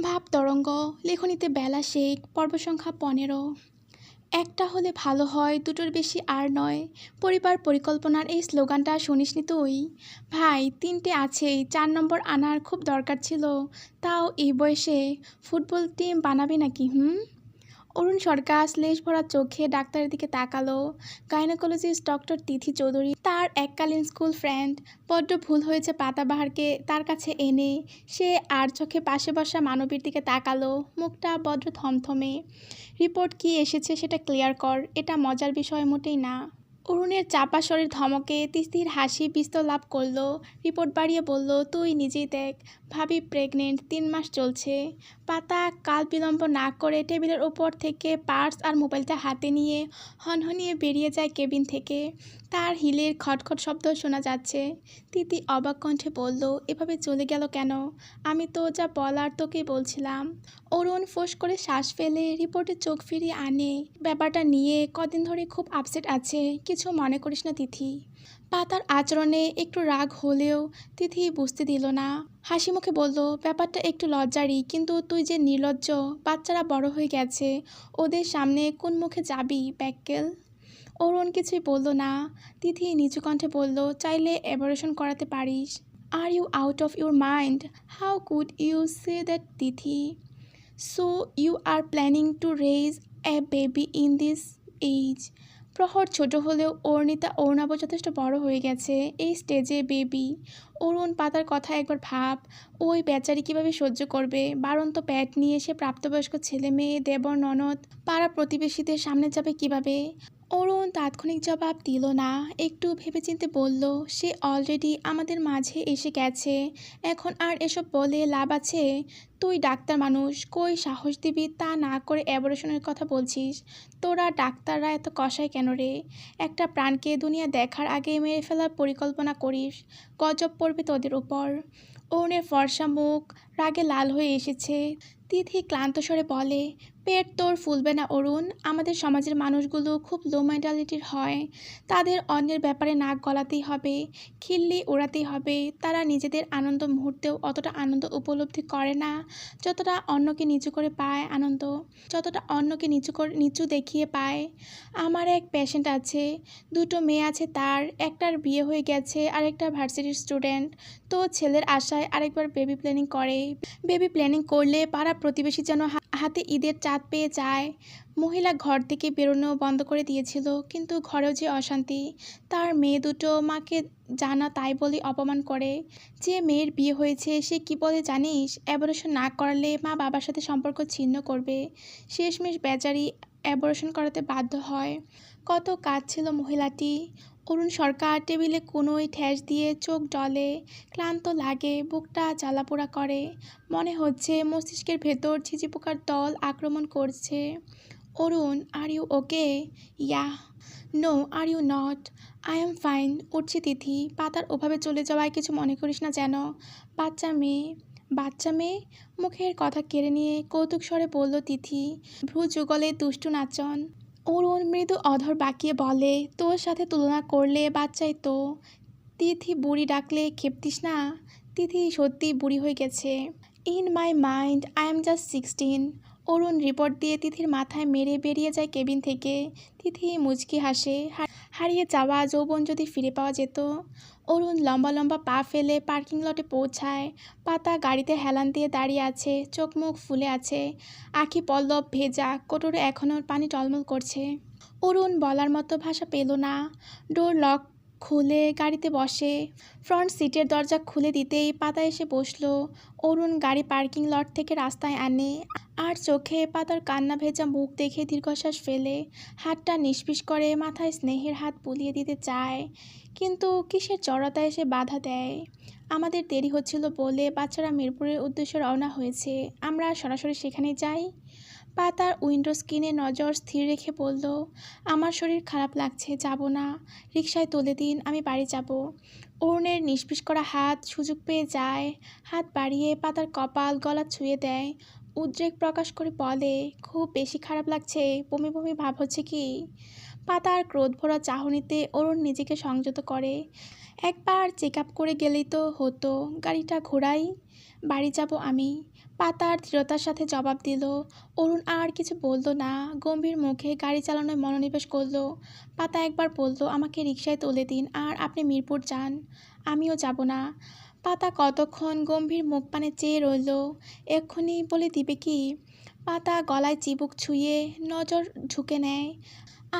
ভাব তরঙ্গ লেখনীতে বেলা শেখ পর্ব সংখ্যা 15। একটা হলে ভালো হয়, দুটোর বেশি আর নয়। পরিবার পরিকল্পনার এই স্লোগানটা শুনিসনি তুই? ভাই, 3টে আছেই, 4 নম্বর আনার খুব দরকার ছিল। তাও এই বয়সে। ফুটবল টিম বানাবি নাকি? অরুণ সরকার লেশ ভরা চোখে ডাক্তারের দিকে তাকালো। গাইনোকোলজিস্ট ডক্টর তিথি চৌধুরী, তার এককালীন স্কুল ফ্রেন্ড। বড্ড ভুল হয়েছে পাতাবাহারকে তার কাছে এনে। সে আর চোখে পাশে বসা মানবীর দিকে তাকালো, মুখটা বড্ড থমথমে। রিপোর্ট কি এসেছে সেটা ক্লিয়ার কর, এটা মজার বিষয় মোটেই না। অরুণের চাপা স্বরের ধমকে তিস্তির হাসি বিস্তর লাভ করল। রিপোর্ট বাড়িয়ে বলল, তুই নিজেই দেখ, ভাবি প্রেগনেন্ট, 3 মাস চলছে। পাতা কাল বিলম্ব না করে টেবিলের ওপর থেকে পার্স আর মোবাইলটা হাতে নিয়ে হনহনিয়ে বেরিয়ে যায় কেবিন থেকে। তার হিলের খটখট শব্দ শোনা যাচ্ছে। তিতি অবাক কণ্ঠে বলল, এভাবে চলে গেল কেন? আমি তো যা বলার তোকেই বলছিলাম। অরুণ ফোঁস করে শ্বাস ফেলে রিপোর্টে চোখ ফিরিয়ে আনে। ব্যাপারটা নিয়ে কদিন ধরে খুব আপসেট আছে, কিছু মনে করিস না তিথি। পাতার আচরণে একটু রাগ হলেও তিথি বুঝতে দিল না। হাসি মুখে বলল, ব্যাপারটা একটু লজ্জারই, কিন্তু তুই যে নির্লজ্জ। বাচ্চারা বড় হয়ে গেছে, ওদের সামনে কোন মুখে যাবি ব্যাক্কেল? অরুণ কিছুই বলল না। তিথি নিচু কণ্ঠে বলল, চাইলে অ্যাবর্শন করাতে পারিস। Are you out of your mind? How could you say that Tithi? So you are planning to raise a baby in this age? Prahar ছোট হলেও অর্ণাব যথেষ্ট বড় হয়ে গেছে। এই স্টেজে বেবি। অরুণ, পাতার কথা একবার ভাব। ওই বেচারি কিভাবে সহ্য করবে? বাড়ন্ত পেট নিয়ে সে প্রাপ্তবয়স্ক ছেলে মেয়ে, দেবর ননদ, পাড়া প্রতিবেশীদের সামনে যাবে কিভাবে? অরুণ তাৎক্ষণিক জবাব দিল না। একটু ভেবেচিন্তে বলল, সে অলরেডি আমাদের মাঝে এসে গেছে, এখন আর এসব বলে লাভ আছে? তুই ডাক্তার মানুষ, কই সাহস দিবি তা না করে অ্যাবর্শনের কথা বলছিস? তোরা ডাক্তাররা এত কষায় কেন রে? একটা প্রাণকে দুনিয়া দেখার আগে মেরে ফেলার পরিকল্পনা করিস, গজব পড়বে তোদের উপর। অরুণের ফর্সা মুখ রাগে লাল হয়ে এসেছে। তিথি ক্লান্ত স্বরে বলে, পেট তোর ফুলবে না অরুণ। আমাদের সমাজের মানুষগুলো খুব লো মেন্টালিটির হয়। তাদের অন্যের ব্যাপারে নাক গলাতেই হবে, খিল্লি ওড়াতেই হবে। তারা নিজেদের আনন্দ মুহূর্তেও অতটা আনন্দ উপলব্ধি করে না যতটা অন্যকে নিচু করে পায় আনন্দ, যতটা অন্যকে নিচু দেখিয়ে পায়। আমার এক পেশেন্ট আছে, 2টো মেয়ে আছে তার, একটার বিয়ে হয়ে গেছে আর একটা ভার্সিটির স্টুডেন্ট। তো ছেলের আশায় আরেকবার বেবি প্ল্যানিং করে। বেবি প্ল্যানিং করলে পাড়া প্রতিবেশী যেন হাতে ঈদের চাঁদ পেয়ে যায়। মহিলা ঘর থেকে বেরোনো বন্ধ করে দিয়েছিল, কিন্তু ঘরেও যে অশান্তি। তার মেয়ে দুটো মাকে জানা তাই বলে অপমান করে। যে মেয়ের বিয়ে হয়েছে সে কি বলে জানিস? অ্যাবর্শন না করালে মা বাবার সাথে সম্পর্ক ছিন্ন করবে। শেষমেশ বেচারি অ্যাবর্শন করাতে বাধ্য হয়। কত কাজ ছিল মহিলাটি। অরুণ সরকার টেবিলে কোনোই ঠেস দিয়ে চোখ ডলে, ক্লান্ত লাগে, বুকটা জ্বালাপোড়া করে। মনে হচ্ছে মস্তিষ্কের ভেতর ঝিঁঝি পোকার দল আক্রমণ করছে। Arun, are you okay? Yeah. No, are you not? I am fine. উঠছি তিথি। পাতার ওভাবে চলে যাওয়ায় কিছু মনে করিস না যেন। বাচ্চা মেয়ে। বাচ্চা মেয়ে? মুখের কথা কেড়ে নিয়ে কৌতুক স্বরে বলল তিথি, ভ্রু যুগলে দুষ্টু নাচন। অরুণ মৃদু অধর বাঁকিয়ে বলে, তোর সাথে তুলনা করলে বাচ্চাই তো। তিথি বুড়ি ডাকলে খেপতিস না। তিথি সত্যি বুড়ি হয়ে গেছে। In my mind I am just 16। Arun report দিয়ে তিথির মাথায় মেরে বেরিয়ে যায় কেবিন থেকে। তিথি মুচকি হাসে। হারিয়ে যাওয়া যৌবন যদি ফিরে পাওয়া যেত। অরুণ লম্বা লম্বা পা ফেলে পার্কিং লটে পৌঁছায়। পাতা গাড়িতে হেলান দিয়ে দাঁড়িয়ে আছে, চোখ মুখ ফুলে আছে, আখি পল্লব ভেজা, কোটরে এখনও পানি টলমল করছে। অরুণ বলার মতো ভাষা পেল না। ডোর লক খুলে গাড়িতে বসে। ফ্রন্ট সিটের দরজা খুলে দিতেই পাতা এসে বসলো। অরুণ গাড়ি পার্কিং লট থেকে রাস্তায় আনে, আর চোখে পাতার কান্না ভেজা মুখ দেখে দীর্ঘশ্বাস ফেলে হাতটা নিষ্পিস করে মাথায় স্নেহের হাত বুলিয়ে দিতে চায়, কিন্তু কিসের জড়তা এসে বাধা দেয়। আমাদের দেরি হচ্ছিল বলে বাচ্চারা মিরপুরের উদ্দেশ্যে রওনা হয়েছে, আমরা সরাসরি সেখানে যাই। পাতার উইন্ডো স্ক্রিনে নজর স্থির রেখে বলল, আমার শরীর খারাপ লাগছে, যাব না। রিকশায় তুলে দিন, আমি বাড়ি যাব। অরুণের নিষ্পিস করা হাত সুযোগ পেয়ে যায়, হাত বাড়িয়ে পাতার কপাল গলা ছুঁয়ে দেয়। উদ্রেক প্রকাশ করে বলে, খুব বেশি খারাপ লাগছে, বমি বমি ভাব হচ্ছে কি? পাতার ক্রোধভরা চাহনিতে অরুণ নিজেকে সংযত করে। একবার চেক আপ করে গেলেই তো হতো, গাড়িটা ঘোরাই। বাড়ি যাব আমি। পাতার দৃঢ়তার সাথে জবাব দিল। অরুণ আর কিছু বলল না, গম্ভীর মুখে গাড়ি চালানোয় মনোনিবেশ করল। পাতা একবার বলল, আমাকে রিকশায় তুলে দিন আর আপনি মিরপুর যান, আমিও যাব না। পাতা কতক্ষণ গম্ভীর মুখ পানে চেয়ে রইল। এক্ষুনি বলে দিবে কি? পাতা গলায় চিবুক ছুঁয়ে নজর ঝুঁকে নেয়,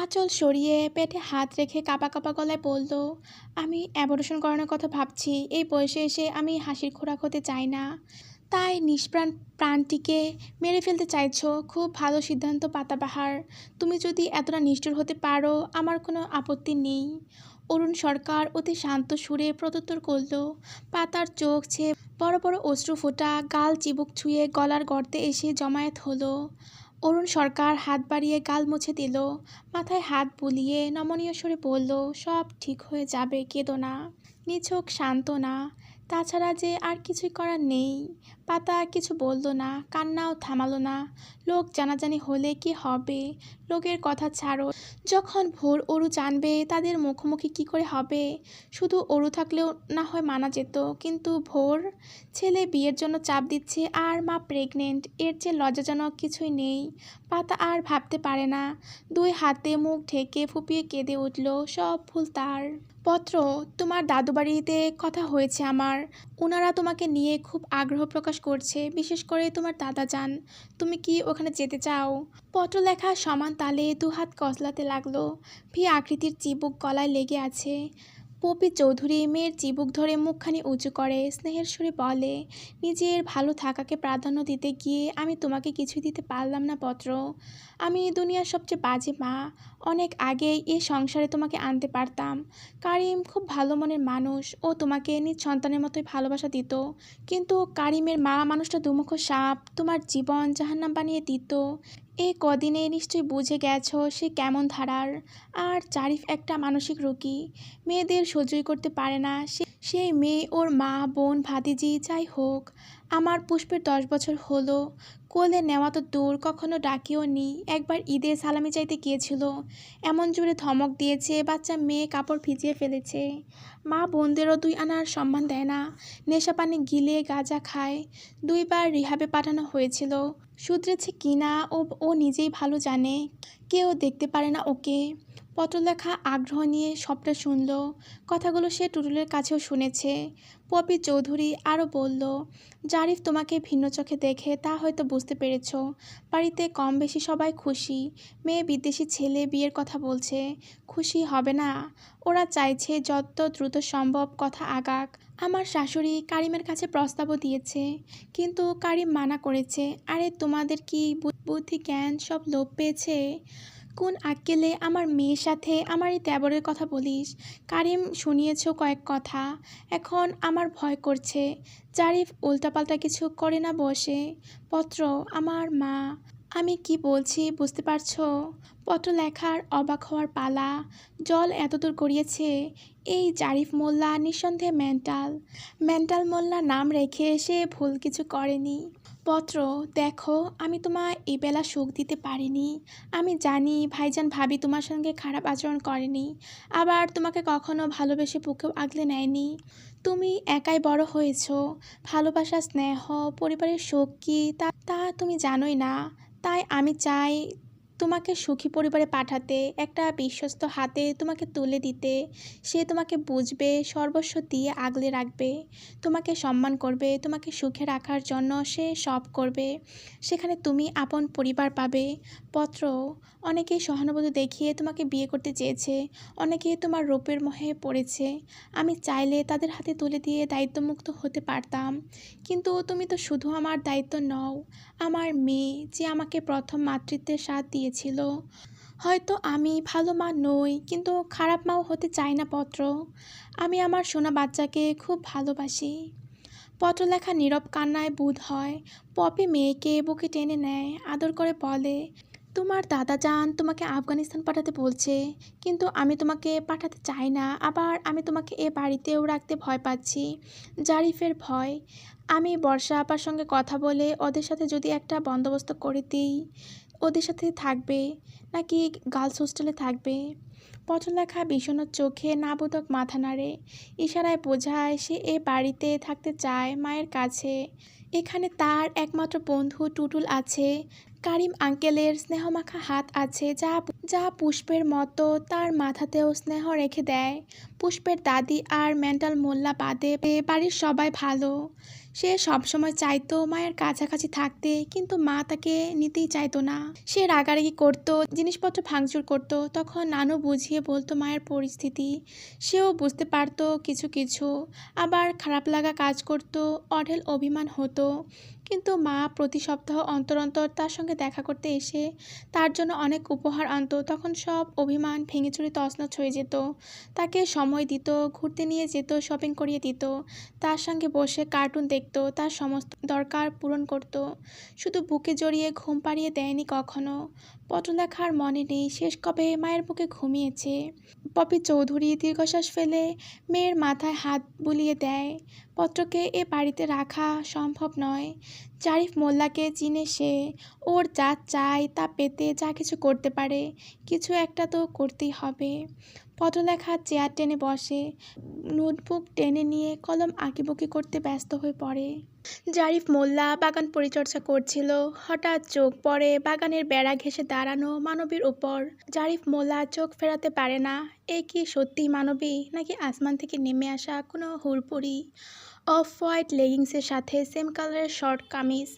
আঁচল সরিয়ে পেটে হাত রেখে কাঁপা কাঁপা গলায় বলল, আমি অ্যাবর্শন করানোর কথা ভাবছি। এই বয়সে এসে আমি হাসির খোরাক হতে চাই না। তাই নিষ্প্রাণ প্রাণটিকে মেরে ফেলতে চাইছো? খুব ভালো সিদ্ধান্ত পাতাবাহার। তুমি যদি এতটা নিষ্ঠুর হতে পারো আমার কোনো আপত্তি নেই। অরুণ সরকার অতি শান্ত সুরে প্রত্যুত্তর করল। পাতার চোখ ছেয়ে বড় বড় অশ্রু ফোঁটা গাল চিবুক ছুঁয়ে গলার গর্তে এসে জমায়েত হলো। অরুণ সরকার হাত বাড়িয়ে গাল মুছে দিল, মাথায় হাত বুলিয়ে নমনীয় স্বরে বলল, সব ঠিক হয়ে যাবে, কেঁদো না। নিছক সান্ত্বনা, তাছাড়া যে আর কিছুই করার নেই। পাতা কিছু বলল না, কান্নাও থামালো না। লোক জানাজানি হলে কি হবে? লোকের কথা ছাড়ো, যখন ভোর অরু জানবে তাদের মুখোমুখি কি করে হবে? শুধু অরু থাকলেও না হয় মানা যেত, কিন্তু ভোর? ছেলে বিয়ের জন্য চাপ দিচ্ছে আর মা প্রেগনেন্ট, এর চেয়ে লজ্জাজনক কিছুই নেই। পাতা আর ভাবতে পারে না, দুই হাতে মুখ ঢেকে ফুপিয়ে কেঁদে উঠল। সব ভুল তার। পত্র, তোমার দাদুবাড়িতে কথা হয়েছে আমার। ওনারা তোমাকে নিয়ে খুব আগ্রহ প্রকাশ করছে, বিশেষ করে তোমার দাদা যান। তুমি কি ওখানে যেতে চাও? পত্র লেখা সমান তালে দুহাত কসলাতে লাগলো। ভি আকৃতির চিবুক গলায় লেগে আছে। পপি চৌধুরী মেয়ের চিবুক ধরে মুখখানি উঁচু করে স্নেহের সুরে বলে, নিজের ভালো থাকাকে প্রাধান্য দিতে গিয়ে আমি তোমাকে কিছুই দিতে পারলাম না পত্র। আমি দুনিয়ার সবচেয়ে বাজে মা। অনেক আগেই এ সংসারে তোমাকে আনতে পারতাম। কারিম খুব ভালো মনের মানুষ, ও তোমাকে নিজ সন্তানের মতোই ভালোবাসা দিত। কিন্তু কারিমের মা মানুষটা দুমুখো সাপ, তোমার জীবন জাহান্নাম বানিয়ে দিত। এই কদিনে নিশ্চয়ই বুঝে গেছো সে কেমন ধারার। আর জারিফ একটা মানসিক রোগী, মেয়েদের সহ্যই করতে পারে না। সেই মেয়ে ওর মা, বোন, ভাতিজি যাই হোক। আমার পুষ্পের 10 বছর হলো, কোলে নেওয়া তো দূর, কখনো ডাকিও নি। একবার ঈদে সালামি চাইতে গিয়েছিল, এমন জোরে ধমক দিয়েছে বাচ্চা মেয়ে কাপড় ভিজিয়ে ফেলেছে। মা বোনদেরও 2 আনার সম্মান দেয় না, নেশা পানি গিলে গাঁজা খায়। 2 বার রিহাবে পাঠানো হয়েছিল, শুধরেছে কিনা ও নিজেই ভালো জানে। কেউ দেখতে পারে না ওকে। পত্রলেখা আগ্রহ নিয়ে সবটা শুনল। কথাগুলো সে টুটুলের কাছেও শুনেছে। পপি চৌধুরী আরও বলল, জারিফ তোমাকে ভিন্ন চোখে দেখে তা হয়তো বুঝতে পেরেছ। বাড়িতে কম বেশি সবাই খুশি। মেয়ে বিদেশি ছেলে বিয়ের কথা বলছে, খুশি হবে না? ওরা চাইছে যত দ্রুত সম্ভব কথা আগাক। আমার শাশুড়ি কারিমের কাছে প্রস্তাবও দিয়েছে, কিন্তু কারিম মানা করেছে। আরে তোমাদের কি বুদ্ধি জ্ঞান সব লোপ পেয়েছে? কোন আক্কেলে আমার মেয়ের সাথে আমার এই দেবরের কথা বলিস? কারিম শুনিয়েছ কয়েক কথা, এখন আমার ভয় করছে জারিফ উল্টাপাল্টা কিছু করে না বসে। পত্র, আমার মা। আমি কি বলছি বুঝতে পারছো? পত্র লেখার অবাক হওয়ার পালা। জল এতদূর গড়িয়েছে। এই জারিফ মোল্লা নিঃসন্দেহে মেন্টাল মোল্লা নাম রেখে সে ভুল কিছু করেনি। পত্র, দেখো আমি তোমায় এবেলা সুখ দিতে পারিনি। আমি জানি ভাইজান ভাবি তোমার সঙ্গে খারাপ আচরণ করেনি, আবার তোমাকে কখনো ভালোবেসে বুকেও আগলে নেয়নি। তুমি একাই বড় হয়েছ। ভালোবাসা, স্নেহ, পরিবারের সুখ কি তা তুমি জানোই না। তাই আমি চাই তোমাকে সুখী পরিবারে পাঠাতে, একটা বিশ্বস্ত হাতে তোমাকে তুলে দিতে। সে তোমাকে বুঝবে, সর্বস্ব দিয়ে আগলে রাখবে, তোমাকে সম্মান করবে, তোমাকে সুখে রাখার জন্য সে সব করবে। সেখানে তুমি আপন পরিবার পাবে। পত্র, অনেকেই সহানুভূতি দেখিয়ে তোমাকে বিয়ে করতে চেয়েছে, অনেকেই তোমার রূপের মোহে পড়েছে। আমি চাইলে তাদের হাতে তুলে দিয়ে দায়িত্বমুক্ত হতে পারতাম, কিন্তু তুমি তো শুধু আমার দায়িত্ব নও, আমার মেয়ে, যে আমাকে প্রথম মাতৃত্বের স্বাদ দিয়েছিল। হয়তো আমি ভালো মা নই, কিন্তু খারাপ মাও হতে চাই না পত্র। আমি আমার সোনা বাচ্চাকে খুব ভালোবাসি। পত্রলেখা নীরব কান্নায় বুঁদ হয়। পপি মেয়েকে বুকে টেনে নেয়, আদর করে বলে, তোমার দাদা যান তোমাকে আফগানিস্তান পাঠাতে বলছে, কিন্তু আমি তোমাকে পাঠাতে চাই না। আবার আমি তোমাকে এ বাড়িতেও রাখতে ভয় পাচ্ছি, জারিফের ভয়। আমি বর্ষা আপার সঙ্গে কথা বলে ওদের সাথে যদি একটা বন্দোবস্ত করে দিই। ওদের সাথে থাকবে নাকি গার্লস হোস্টেলে থাকবে? পত্রলেখা বিষণ্ণ চোখে নাবোধক মাথা নাড়ে, ইশারায় বোঝায় সে এ বাড়িতে থাকতে চায় মায়ের কাছে। এখানে তার একমাত্র বন্ধু টুটুল আছে, কারিম আঙ্কেলের স্নেহমাখা হাত আছে যা যা পুষ্পের মতো তার মাথাতেও স্নেহ রেখে দেয়। পুষ্পের দাদি আর মেন্টাল মোল্লা বাদে বাড়ির সবাই ভালো। সে সবসময় চাইতো মায়ের কাছাকাছি থাকতে, কিন্তু মা তাকে নিতেই চাইতো না। সে রাগারাগি করতো, জিনিসপত্র ভাঙচুর করতো। তখন নানু বুঝিয়ে বলতো মায়ের পরিস্থিতি। সেও বুঝতে পারতো কিছু কিছু, আবার খারাপ লাগা কাজ করতো, অঢেল অভিমান হতো। কিন্তু মা প্রতি সপ্তাহ অন্তর অন্তর তার সঙ্গে দেখা করতে এসে তার জন্য অনেক উপহার আনতো। তখন সব অভিমান ভেঙেচুরে তছনছ হয়ে যেত। তাকে সময় দিত, ঘুরতে নিয়ে যেত, শপিং করিয়ে দিত, তার সঙ্গে বসে কার্টুন দেখতো, তার সমস্ত দরকার পূরণ করত। শুধু বুকে জড়িয়ে ঘুম পাড়িয়ে দেয়নি কখনো। পটলেখার মনে নেই শেষ কবে মায়ের বুকে ঘুমিয়েছে। পপি চৌধুরী দীর্ঘশ্বাস ফেলে মেয়ের মাথায় হাত বুলিয়ে দেয়। পত্রকে এ বাড়িতে রাখা সম্ভব নয়। জারিফ মোল্লাকে চিনে সে, ওর যা চায় তা পেতে যা কিছু করতে পারে। কিছু একটা তো করতেই হবে। পত্রলেখা চেয়ার টেনে বসে, নোটবুক টেনে নিয়ে কলম আঁকিবুকি করতে ব্যস্ত হয়ে পড়ে। জারিফ মোল্লা বাগান পরিচর্যা করছিল। হঠাৎ চোখ পড়ে বাগানের বেড়া ঘেঁষে দাঁড়ানো মানবীর উপর। জারিফ মোল্লা চোখ ফেরাতে পারে না। এ কি সত্যিই মানবী, নাকি আসমান থেকে নেমে আসা কোনো হুড়পুরি? অফ হোয়াইট লেগিংসের সাথে সেম কালারের শর্ট কামিজ,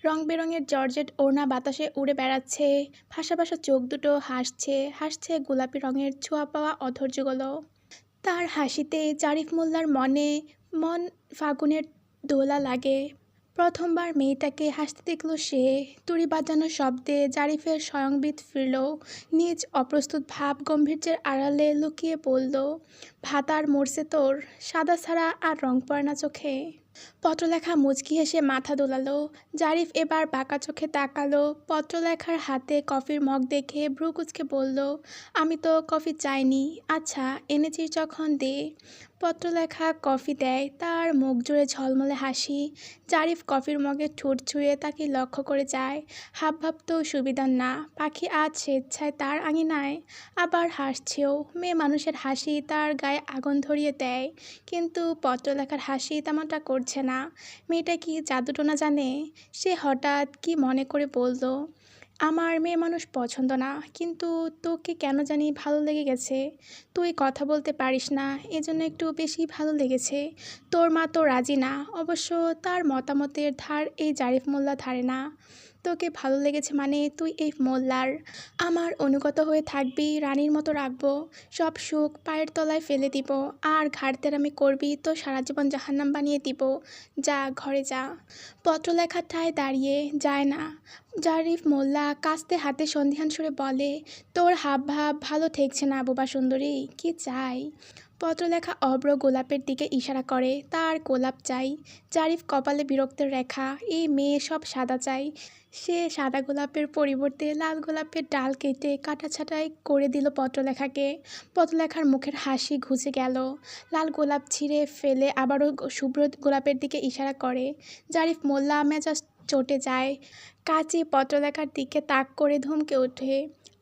রং বেরঙের জর্জেট ওড়না বাতাসে উড়ে বেড়াচ্ছে। ভাসা ভাসা চোখ দুটো হাসছে হাসছে গোলাপি রঙের ছোঁয়া পাওয়া অধৈর্যগুলো। তার হাসিতে জারিফ মোল্লার মন ফাগুনের দোলা লাগে। প্রথমবার মেয়েটাকে হাসতে দেখল সে। তুড়ি বাজানোর শব্দে জারিফের স্বয়ংবিদ ফিরল। নিজ অপ্রস্তুত ভাব গম্ভীর্যের আড়ালে লুকিয়ে বলল, ভাতার মরছে তোর, সাদা ছাড়া আর রং পড়ে না চোখে। পত্রলেখা মুচকি হেসে মাথা দোলালো। জারিফ এবার বাঁকা চোখে তাকালো। পত্রলেখার হাতে কফির মগ দেখে ভ্রু কুঁচকে বলল, আমি তো কফি চাইনি। আচ্ছা এনেছিস যখন দে। পত্রলেখা কফি দেয়, তার মুখ জুড়ে ঝলমলে হাসি। জারিফ কফির মগে ঠোঁট ছুঁয়ে তাকে লক্ষ্য করে যায়। হাবভাব তো সুবিধার না। পাখি আজ স্বেচ্ছায় তার আঙিনায়, আবার হাসছেও। মেয়ে মানুষের হাসি তার গায়ে আগুন ধরিয়ে দেয়, কিন্তু পত্রলেখার হাসি তেমনটা করছে না। মেয়েটা কি জাদুটোনা জানে? সে হঠাৎ কি মনে করে বলল, আমার মেয়ে মানুষ পছন্দ না, কিন্তু তোকে কেন জানি ভালো লেগে গেছে। তুই কথা বলতে পারিস না, এজন্য একটু বেশি ভালো লেগেছে। তোর মা তো রাজি না। অবশ্য তার মতামতের ধার এই জারিফ মোল্লা ধারে না। তোকে ভালো লেগেছে মানে তুই এই মোল্লার। আমার অনুগত হয়ে থাকবি, রানীর মতো রাখবো। সব সুখ পায়ের তলায় ফেলে দিব, আর ঘাড়তেরামি করবি তো সারা জীবন জাহান্নাম বানিয়ে দিব। যা ঘরে যা। পত্রলেখার ঠায় দাঁড়িয়ে যায় না। জারিফ মোল্লা কাস্তে হাতে সন্ধিহান সুরে বলে, তোর হাবভাব ভালো ঠেকছে না বোবা সুন্দরী, কি চাই? পত্রলেখা অব্র গোলাপের দিকে ইশারা করে, তার গোলাপ চাই। জারিফ কপালে বিরক্তের রেখা। এই মেয়ে সব সাদা চাই। সে সাদা গোলাপের পরিবর্তে লাল গোলাপের ডাল কেটে কাটাছাঁটাই করে দিল পত্রলেখাকে। পত্রলেখার মুখের হাসি ঘুচে গেল। লাল গোলাপ ছিঁড়ে ফেলে আবারও শুভ্র গোলাপের দিকে ইশারা করে। জারিফ মোল্লা মেজাজ চটে যায়। কাচি পত্রলেখার দিকে তাক করে ধমকে ওঠে,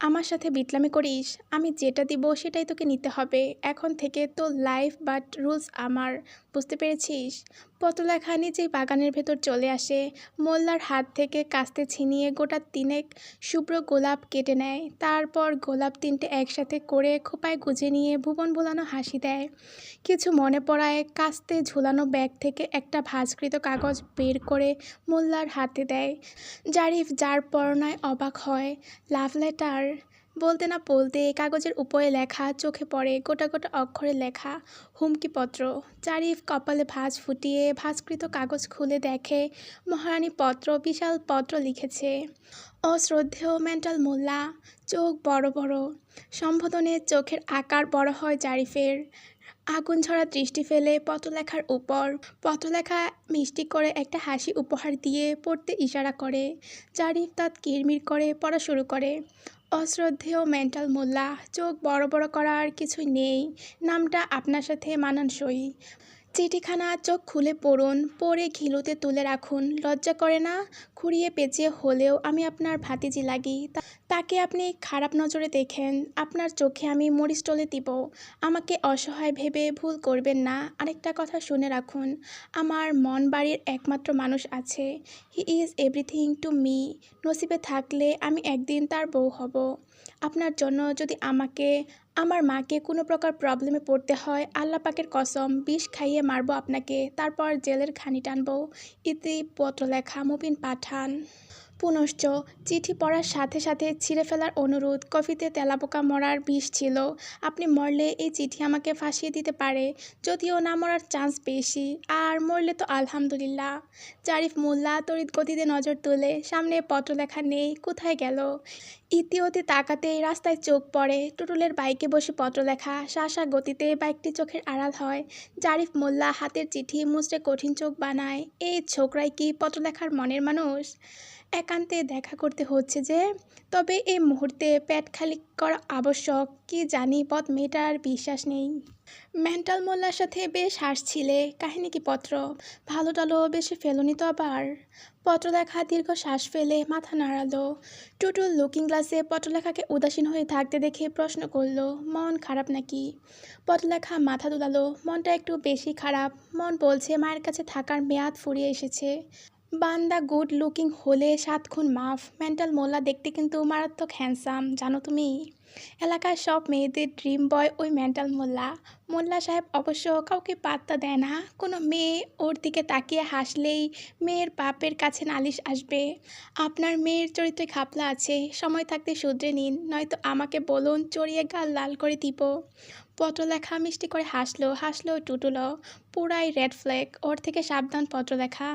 আমার সাথে বিটলামি করিস? আমি যেটা দিব সেটাই তোকে নিতে হবে। এখন থেকে তোর লাইফ বাট রুলস আমার, বুঝতে পেরেছিস? পত্রলেখা নিজেই বাগানের ভেতর চলে আসে। মোল্লার হাত থেকে কাস্তে ছিনিয়ে গোটা তিনেক শুভ্র গোলাপ কেটে নেয়। তারপর গোলাপ তিনটে একসাথে করে খোঁপায় গুজে নিয়ে ভুবন ভোলানো হাসি দেয়। কিছু মনে পড়ায় কাস্তে ঝুলানো ব্যাগ থেকে একটা ভাঁজকৃত কাগজ বের করে মোল্লার হাতে দেয়। জারিফ যার পরনায় অবাক হয়। Love letter? বলতে না বলতে কাগজের উপরে লেখা চোখে পড়ে, গোটা গোটা অক্ষরে লেখা, হুমকিপত্র। জারিফ কপালে ভাঁজ ফুটিয়ে ভাঁজকৃত কাগজ খুলে দেখে মহারানী পত্র, বিশাল পত্র লিখেছে। অশ্রদ্ধেয় মেন্টাল মোল্লা। চোখ বড় বড়। সম্বোধনে চোখের আকার বড় হয় জারিফের। আগুন ঝরা দৃষ্টি ফেলে পত্রলেখার উপর। পত্রলেখা মিষ্টি করে একটা হাসি উপহার দিয়ে পড়তে ইশারা করে। জারিফ তাত কিরমির করে পড়া শুরু করে। অশ্রদ্ধেয় মেন্টাল মোল্লা। চোখ বড় বড় করার কিছুই নেই, নামটা আপনার সাথে মানানসই। চিঠিখানা চোখ খুলে পড়ুন, পড়ে ঘিলুতে তুলে রাখুন। লজ্জা করে না? খুঁড়িয়ে পেঁচিয়ে হলেও আমি আপনার ভাতিজি লাগি। তাকে আপনি খারাপ নজরে দেখেন। আপনার চোখে আমি মরিচ টলে দিব। আমাকে অসহায় ভেবে ভুল করবেন না। আরেকটা কথা শুনে রাখুন, আমার মন বাড়ির একমাত্র মানুষ আছে। He is everything to me. নসিবে থাকলে আমি একদিন তার বউ হব। আপনার জন্য যদি আমার মাকে কোনো প্রকার প্রবলেমে পড়তে হয়, আল্লাহ পাকের কসম, বিষ খাইয়ে মারবো আপনাকে, তারপর জেলের ঘানি টানবো। ইতি পত্রলেখা মুবিন পাঠান। পুনশ্চ চিঠি পড়ার সাথে সাথে ছিঁড়ে ফেলার অনুরোধ। কফিতে তেলাপোকা মরার বিষ ছিল। আপনি মরলে এই চিঠি আমাকে ফাঁসিয়ে দিতে পারে, যদিও না মরার চান্স বেশি, আর মরলে তো আলহামদুলিল্লাহ। জারিফ মোল্লা তড়িৎ গতিতে নজর তুলে, সামনে পত্রলেখা নেই, কোথায় গেল? ইতিওতে তাকাতেই রাস্তায় চোখ পড়ে। টুটুলের বাইকে বসে পত্রলেখা। শাঁসা গতিতে বাইকটি চোখের আড়াল হয়। জারিফ মোল্লা হাতের চিঠি মুচড়ে কঠিন চোখ বানায়। এই ছোকরাই কি পত্রলেখার মনের মানুষ? একান্তে দেখা করতে হচ্ছে যে, তবে এই মুহূর্তে পেট খালি করা আবশ্যক। কি জানি পথ মেয়েটার বিশ্বাস নেই। মেন্টাল মোল্লার সাথে বেশ হাসছিলে, কাহিনী কি পত্র? ভালো টালো বেশি ফেলুনি তো আবার? পত্রলেখা দীর্ঘ শ্বাস ফেলে মাথা নাড়ালো। টুটুল লুকিং গ্লাসে পত্রলেখাকে উদাসীন হয়ে থাকতে দেখে প্রশ্ন করলো, মন খারাপ নাকি? পত্রলেখা মাথা দুলালো, মনটা একটু বেশি খারাপ। মন বলছে মায়ের কাছে থাকার মেয়াদ ফুরিয়ে এসেছে। বান্দা গুড লুকিং হলে 7 খুন মাফ। মেন্টাল মোল্লা দেখতে কিন্তু মারাত্মক হ্যান্ডসাম, জানো তুমি? এলাকার সব মেয়েদের ড্রিম বয় ওই মেন্টাল মোল্লা। মোল্লা সাহেব অবশ্য কাউকে পাত্তা দেয় না। কোনো মেয়ে ওর দিকে তাকিয়ে হাসলেই মেয়ের বাপের কাছে নালিশ আসবে। আপনার মেয়ের চরিত্রে ঘাপলা আছে, সময় থাকতে শুধরে নিন, নয়তো আমাকে বলুন, চড়িয়ে গাল লাল করে দিব। পত্রলেখা মিষ্টি করে হাসলো টুটুলো। পুরাই রেড ফ্ল্যাগ, ওর থেকে সাবধান পত্রলেখা।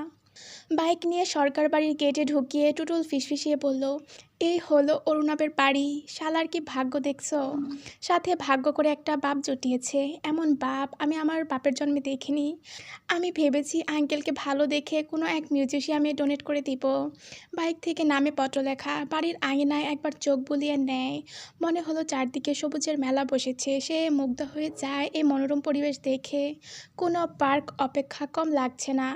বাইক নিয়ে সরকার বাড়ির গেটে ঢুকিয়ে টুটুল ফিসফিসিয়ে বলল, এই হলো অরুণাবের বাড়ি। শালার কি ভাগ্য দেখছো? সাথে ভাগ্য করে একটা বাপ জুটিয়েছে। এমন বাপ আমি আমার বাপের জন্মে দেখিনি। আমি ভেবেছি আঙ্কেলকে ভালো দেখে কোনো এক মিউজিশিয়ামে ডোনেট করে দিব। বাইক থেকে নামে পত্রলেখা। বাড়ির আঙিনায় একবার চোখ বুলিয়ে নেয়। মনে হলো চারদিকে সবুজের মেলা বসেছে। সে মুগ্ধ হয়ে যায় এই মনোরম পরিবেশ দেখে। কোনো পার্ক অপেক্ষা কম লাগছে না।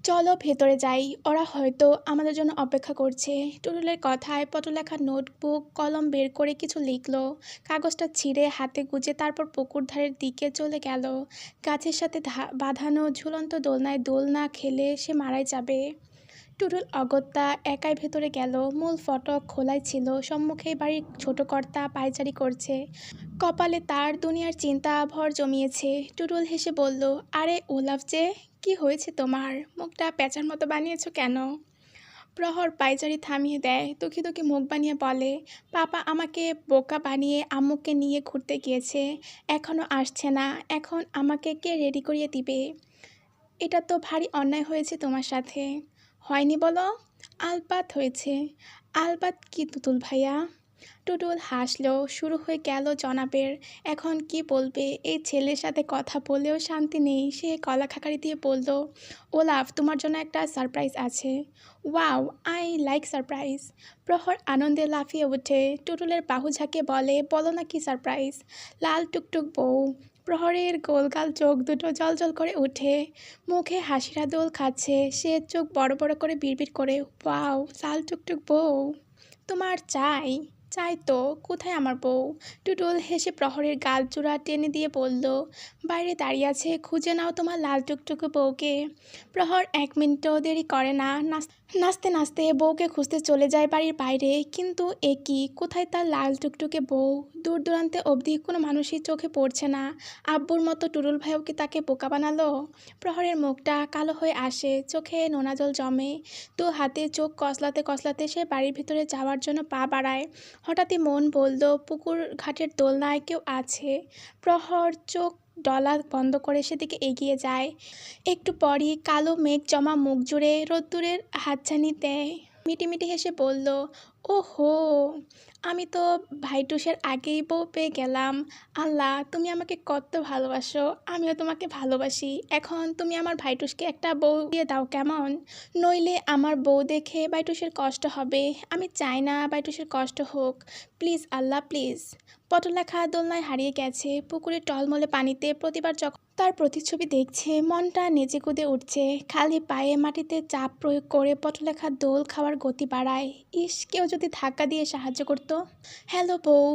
চলো ভেতরে যাই, ওরা হয়তো আমাদের জন্য অপেক্ষা করছে। টুটুলের কথায় পত্রলেখার নোটবুক কলম বের করে কিছু লিখলো। কাগজটা ছিঁড়ে হাতে গুজে তারপর পুকুর ধারের দিকে চলে গেল। গাছের সাথে বাঁধানো ঝুলন্ত দোলনায় দোল না খেলে সে মারাই যাবে। টুটুল অগত্যা একাই ভেতরে গেল। মূল ফটক খোলাই ছিল। সম্মুখেই বাড়ির ছোট কর্তা পায়চারি করছে। কপালে তার দুনিয়ার চিন্তা ভর জমিয়েছে। টুটুল হেসে বলল, আরে ওলাভ যে, কি হয়েছে তোমার? মুখটা পেঁচার মতো বানিয়েছো কেন? প্রহর পায়চারি থামিয়ে দেয়। দুঃখী দুঃখী মুখ বানিয়ে বলে, পাপা আমাকে বোকা বানিয়ে আম্মুকে নিয়ে ঘুরতে গিয়েছে, এখনও আসছে না। এখন আমাকে কে রেডি করিয়ে দিবে? এটা তো ভারী অন্যায় হয়েছে তোমার সাথে। হয়নি বলো? আলবাত হয়েছে। আলবাত কি টুটুল ভাইয়া? টুটুল হাসলো। শুরু হয়ে গেল জনাবের। এখন কি বলবে? এই ছেলের সাথে কথা বলেও শান্তি নেই। সে গলা খাকারি দিয়ে বলল, ওলাভ, তোমার জন্য একটা সারপ্রাইজ আছে। Wow, I like surprise. প্রহর আনন্দে লাফিয়ে ওঠে। টুটুলের বাহু ঝাঁকে বলে, বলো না কি সারপ্রাইজ? লাল টুকটুক বউ। প্রহরের গোলগাল চোখ দুটো জলজল করে ওঠে। মুখে হাসিরা দোল খাচ্ছে। সে চোখ বড় বড় করে বিড়বিড় করে, ওয়াও, লাল টুকটুক বউ তোমার চাই? চাই তো, কোথায় আমার বউ? টুটুল হেসে প্রহরের গাল জোড়া টেনে দিয়ে বলল, বাইরে দাঁড়িয়ে আছে, খুঁজে নাও তোমার লাল টুকটুকে বউকে। প্রহর 1 মিনিটও দেরি করে না। নাচতে নাচতে বউকে খুঁজতে চলে যায় বাড়ির বাইরে। কিন্তু এ কি, কোথায় তার লাল টুকটুকে বউ? দূর দূরান্তে অবধি কোনো মানুষই চোখে পড়ছে না। আব্বুর মতো টুটুল ভাইও কি তাকে বোকা বানালো? প্রহরের মুখটা কালো হয়ে আসে, চোখে নোনা জল জমে। 2 হাতে চোখ কসলাতে কসলাতে সে বাড়ির ভিতরে যাওয়ার জন্য পা বাড়ায়। হঠাৎই মন বলল, পুকুর ঘাটের দোলনায় কেউ আছে। প্রহর চোখ ডলা বন্ধ করে সেদিকে এগিয়ে যায়। একটু পরই কালো মেঘ জমা মুখ জুড়ে রোদ্দুরের হাতছানি দেয়। মিটিমিটি হেসে বলল, ওহো! আমি তো ভাইটুসের আগেই বউ পেয়ে গেলাম। আল্লাহ, তুমি আমাকে কত্ত ভালোবাসো, আমিও তোমাকে ভালোবাসি। এখন তুমি আমার ভাইটুসকে একটা বউ দিয়ে দাও কেমন? নইলে আমার বউ দেখে বাইটুসের কষ্ট হবে। আমি চাই না বাইটুসের কষ্ট হোক। Please Allah please. পটলেখা দোলনায় হারিয়ে গেছে পুকুরের টলমলে পানিতে। প্রতিবার যখন তার প্রতিচ্ছবি দেখছে মনটা নেচে কুদে উঠছে। খালি পায়ে মাটিতে চাপ প্রয়োগ করে পটলেখা দোল খাওয়ার গতি বাড়ায়। ইস, কেউ যদি ধাক্কা দিয়ে সাহায্য করতো। হ্যালো বউ।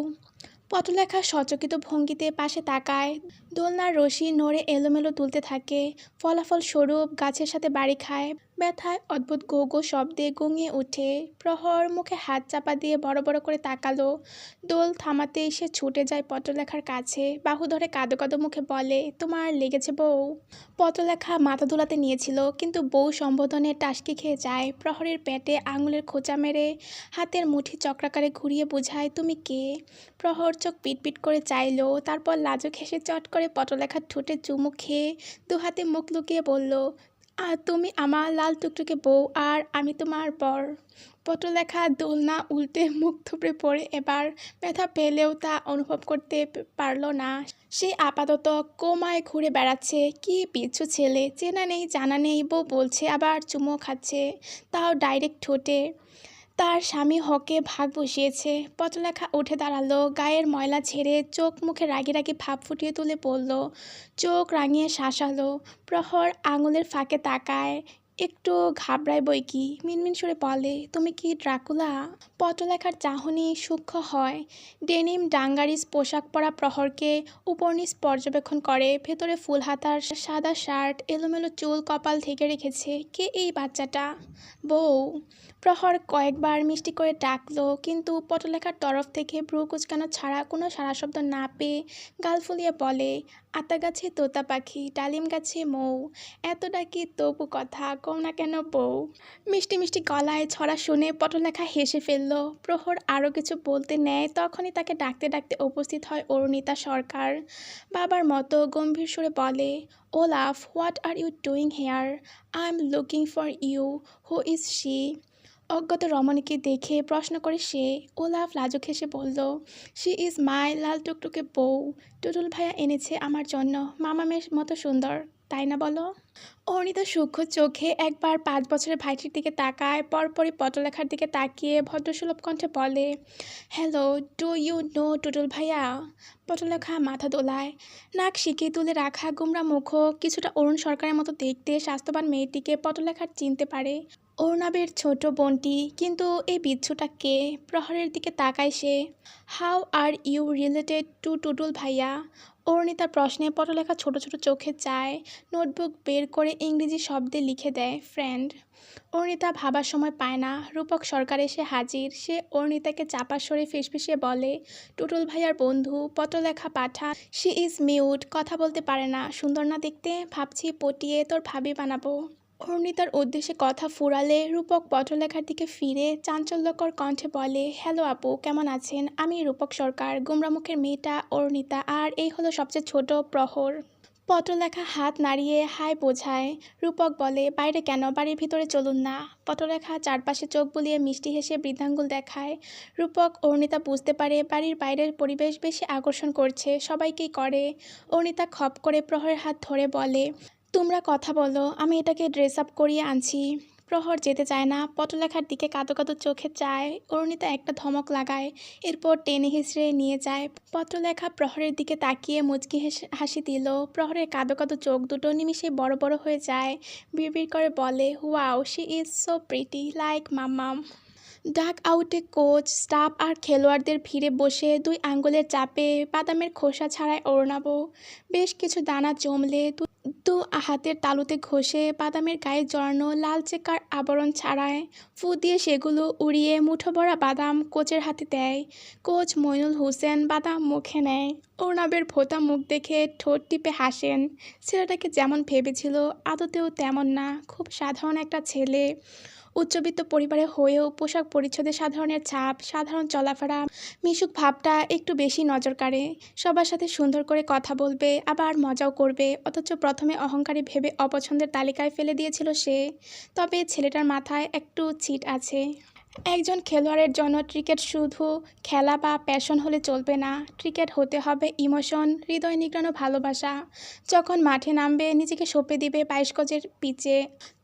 পটলেখা সচকিত ভঙ্গিতে পাশে তাকায়। দোলনার রশি নড়ে এলোমেলো দুলতে থাকে। ফলাফল স্বরূপ গাছের সাথে বাড়ি খায়। ব্যথায় অদ্ভুত গো গো শব্দে গঙিয়ে ওঠে। প্রহর মুখে হাত চাপা দিয়ে বড় বড় করে তাকালো। দোল থামাতেই সে ছুটে যায় পটলেখার কাছে। বাহু ধরে কাঁদো কাঁদো মুখে বলে, তোমার লেগেছে বউ? পটলেখা মাথা দুলাতে নিয়েছিল, কিন্তু বউ সম্বোধনে টাসকি খেয়ে যায়। প্রহরের পেটে আঙুলের খোঁচা মেরে হাতের মুঠি চক্রাকারে ঘুরিয়ে বোঝায়, তুমি কে? প্রহর চোখ পিটপিট করে চাইল, তারপর লাজুক হেসে চট করে পটলেখার ঠোঁটে চুমু খেয়ে দু হাতে মুখ লুকিয়ে বলল, আর তুমি আমার লাল টুকটুকে বউ, আর আমি তোমার বর। পটলেখা দোলনা উল্টে মুখ থুবড়ে পড়ে এবার। ব্যথা পেলেও তা অনুভব করতে পারল না। সে আপাতত কোমায় ঘুরে বেড়াচ্ছে। কি বিচ্ছু ছেলে, চেনা নেই জানা নেই বউ বলছে, আবার চুমো খাচ্ছে, তাও ডাইরেক্ট ঠোঁটে। তার স্বামী হকে ভাগ বসিয়েছে। পটলেখা উঠে দাঁড়ালো, গায়ের ময়লা ঝেড়ে চোখ মুখে রাগি রাগি ভাব ফুটিয়ে তুলে বলল, চোখ রাঙিয়ে শাসালো। প্রহর আঙুলের ফাঁকে তাকায়, একটু ঘাবড়ায় বই কি, মিনমিন সুরে বলে, তুমি কি ড্রাকুলা? পটলেখার চাহনি সূক্ষ্ম হয়। ডেনিম ডাঙ্গারিজ পোশাক পরা প্রহরকে উপরনিচ পর্যবেক্ষণ করে। ভেতরে ফুল হাতার সাদা শার্ট, এলোমেলো চুল কপাল ঢেকে রেখেছে। কে এই বাচ্চাটা? বউ। প্রহর কয়েকবার মিষ্টি করে ডাকলো, কিন্তু পটলেখার তরফ থেকে ভ্রু কুচকানো ছাড়া কোনো সাড়া শব্দ না পেয়ে গাল ফুলিয়ে বলে, আতা গাছে তোতা পাখি, ডালিম গাছে মৌ, এত ডাকি তবু কথা কও না কেন বউ? মিষ্টি মিষ্টি গলায় ছড়া শুনে পটলেখা হেসে ফেলল। প্রহর আরও কিছু বলতে নেয়, তখনই তাকে ডাকতে ডাকতে উপস্থিত হয় অরুণিতা সরকার। বাবার মতো গম্ভীর সুরে বলে, Olaf, what are you doing here? I am looking for you. Who is she? অজ্ঞাত রমণীকে দেখে প্রশ্ন করে সে। ওলাফ লাজুক হেসে বলল, শি ইজ মাই লাল টুকটুকে বউ। টুটুল ভাইয়া এনেছে আমার জন্য। মামামের মতো সুন্দর, তাই না বলো? অর্ণিতা সূক্ষ্ম চোখে একবার 5 বছরের ভাইটির দিকে তাকায়, পরপরই পটলেখার দিকে তাকিয়ে ভদ্রসুলভ কণ্ঠে বলে, hello, do you know Tutul ভাইয়া? পটলেখা মাথা দোলায়। নাক শিকে তুলে রাখা গোমরা মুখ, কিছুটা অরুণ সরকারের মতো দেখতে স্বাস্থ্যবান মেয়েটিকে পটলেখার চিনতে পারে। অর্ণবের ছোট বোনটি, কিন্তু এই বিচ্ছুটা কে? প্রহরের দিকে তাকায় সে। How are you related to Tutul ভাইয়া? অর্ণিতার প্রশ্নে পটলেখা ছোট ছোট চোখে চায়। নোটবুক বের করে ইংরেজি শব্দে লিখে দেয়, ফ্রেন্ড। অর্ণিতা ভাবার সময় পায় না। রূপক সরকার এসে হাজির। সে অর্ণিতাকে চাপা সরে ফিসফিসিয়ে বলে, টুটুল ভাইয়ার বন্ধু, পটলেখা পাঠান। শি ইজ মিউট, কথা বলতে পারে না। সুন্দর না দেখতে? ভাবছি পটিয়ে তোর ভাবি বানাবো। অর্ণিতার উদ্দেশ্যে কথা ফুরালে রূপক পটলেখার দিকে ফিরে চাঞ্চল্যকর কণ্ঠে বলে, হ্যালো আপু, কেমন আছেন? আমি রূপক সরকার, গোমরামুখের মেয়েটা অর্ণিতা, আর এই হলো সবচেয়ে ছোট প্রহর। পটলেখা হাত নাড়িয়ে হাই বোঝায়। রূপক বলে, বাইরে কেন, বাড়ির ভিতরে চলুন না। পটলেখা চারপাশে চোখ বুলিয়ে মিষ্টি হেসে বৃদ্ধাঙ্গুল দেখায়। রূপক অর্ণিতা বুঝতে পারে বাড়ির বাইরের পরিবেশ বেশি আকর্ষণ করছে, সবাইকেই করে। অর্ণিতা খপ করে প্রহরের হাত ধরে বলে, তোমরা কথা বলো, আমি এটাকে ড্রেস আপ করিয়ে আনছি। প্রহর যেতে চায় না, পটলেখার দিকে কাঁদো কাঁদো চোখে চায়। অরুণিতা একটা ধমক লাগায়, এরপর টেনে হিঁচড়ে নিয়ে যায়। পত্রলেখা প্রহরের দিকে তাকিয়ে মুচকি হাসি দিল। প্রহরের কাঁদো কাঁদো চোখ দুটো নিমিষে বড় বড় হয়ে যায়। বিড়বিড় করে বলে, wow, she is so pretty, like মাম্মাম। ডাক আউটে কোচ, স্টাফ আর খেলোয়াড়দের ভিড়ে বসে 2 আঙ্গুলের চাপে বাদামের খোসা ছাড়ায় অরুণাব। বেশ কিছু দানা জমলে দু হাতের তালুতে ঘষে বাদামের গায়ে জড়ানো লাল চেকার আবরণ ছাড়ায়। ফু দিয়ে সেগুলো উড়িয়ে মুঠো ভরা বাদাম কোচের হাতে দেয়। কোচ মইনুল হোসেন বাদাম মুখে নেয়। অর্ণবের ভোঁতা মুখ দেখে ঠোঁট টিপে হাসেন। ছেলেটাকে যেমন ভেবেছিল আদতেও তেমন না, খুব সাধারণ একটা ছেলে। উচ্চবিত্ত পরিবারে হয়েও পোশাক পরিচ্ছদে সাধারণের ছাপ, সাধারণ চলাফেরা, মিশুক ভাবটা একটু বেশি নজর কাড়ে। সবার সাথে সুন্দর করে কথা বলবে, আবার মজাও করবে, অথচ প্রথমে অহংকারী ভেবে অপছন্দের তালিকায় ফেলে দিয়েছিল সে। তবে ছেলেটার মাথায় একটু ছিট আছে। একজন খেলোয়াড়ের জন্য ক্রিকেট শুধু খেলা বা প্যাশন হলে চলবে না, ক্রিকেট হতে হবে ইমোশন, হৃদয় নিংড়ানো ভালোবাসা। যখন মাঠে নামবে নিজেকে সঁপে দিবে 22 গজের পিচে।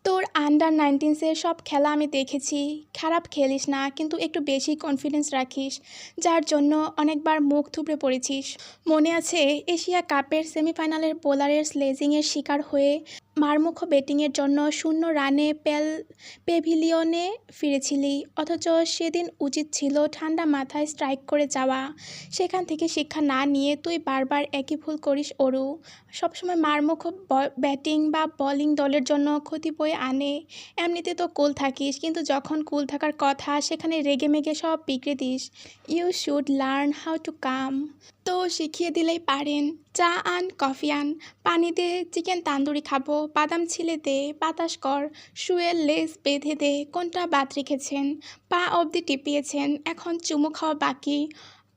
তোর আন্ডার 19-এর সব খেলা আমি দেখেছি। খারাপ খেলিস না, কিন্তু একটু বেশি কনফিডেন্স রাখিস, যার জন্য অনেকবার মুখ থুবড়ে পড়েছিস। মনে আছে এশিয়া কাপের সেমিফাইনালের বোলারের স্লেজিংয়ের শিকার হয়ে মারমুখো ব্যাটিংয়ের জন্য 0 রানে পেভিলিয়নে ফিরেছিলি, অথচ সেদিন উচিত ছিল ঠান্ডা মাথায় স্ট্রাইক করে যাওয়া। সেখান থেকে শিক্ষা না নিয়ে তুই বারবার একই ভুল করিস অরু। সবসময় মারমুখো ব্যাটিং বা বোলিং দলের জন্য ক্ষতি বয়ে আনে। এমনিতে তো কুল থাকিস, কিন্তু যখন কুল থাকার কথা সেখানে রেগে মেগে সব বিগড়ে দিস। You should learn how to come. তো শিখিয়ে দিলেই পারেন। চা আন, কফি আন, পানি দে, চিকেন তান্দুরি খাবো, বাদাম ছিলে দে, বাতাস কর, শুয়ের লেজ বেঁধে দে। কোনটা বাদ রেখেছেন? পা অবধি টিপিয়েছেন, এখন চুমু খাওয়া বাকি।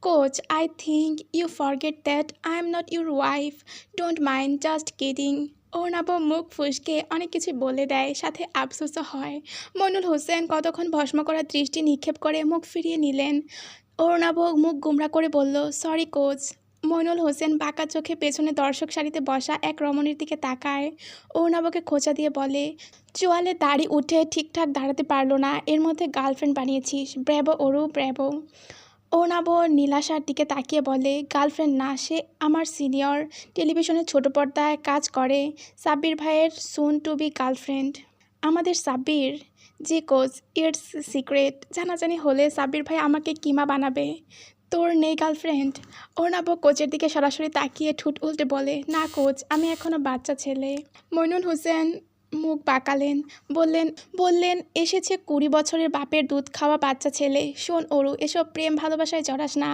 Coach, I think you forget that I am not your wife. Don't mind, just kidding. Arnab মুখ ফুসকে অনেক কিছু বলে দেয়, সাথে আফসোসও হয়। মইনুল হোসেন কতক্ষণ ভস্ম করা দৃষ্টি নিক্ষেপ করে মুখ ফিরিয়ে নিলেন। অর্ণব মুখ গুমরা করে বলল, সরি কোচ। মইনুল হোসেন বাঁকা চোখে পেছনে দর্শক সারিতে বসা এক রমণীর দিকে তাকায়। অর্ণবকে খোঁচা দিয়ে বলে, চোয়ালে দাড়ি উঠে ঠিকঠাক দাঁড়াতে পারলো না, এর মধ্যে গার্লফ্রেন্ড বানিয়েছিস। Bravo Aru, bravo. অর্ণব নীলাশার দিকে তাকিয়ে বলে, গার্লফ্রেন্ড না, সে আমার সিনিয়র, টেলিভিশনের ছোট পর্দায় কাজ করে, সাব্বির ভাইয়ের সুন টু বি গার্লফ্রেন্ড। আমাদের সাব্বির? জি কোচ, ইটস সিক্রেট। জানাজানি হলে সাব্বির ভাই আমাকে কিমা বানাবে। তোর নেই গার্লফ্রেন্ড? অর্ণব কোচের দিকে সরাসরি তাকিয়ে ঠোঁট উল্টে বলে, না কোচ, আমি এখনও বাচ্চা ছেলে। মইনুল হোসেন মুখ বাঁকালেন, বললেন এসেছে 20 বছরের বাপের দুধ খাওয়া বাচ্চা ছেলে। শোন অরু, এসব প্রেম ভালোবাসায় জড়াস না।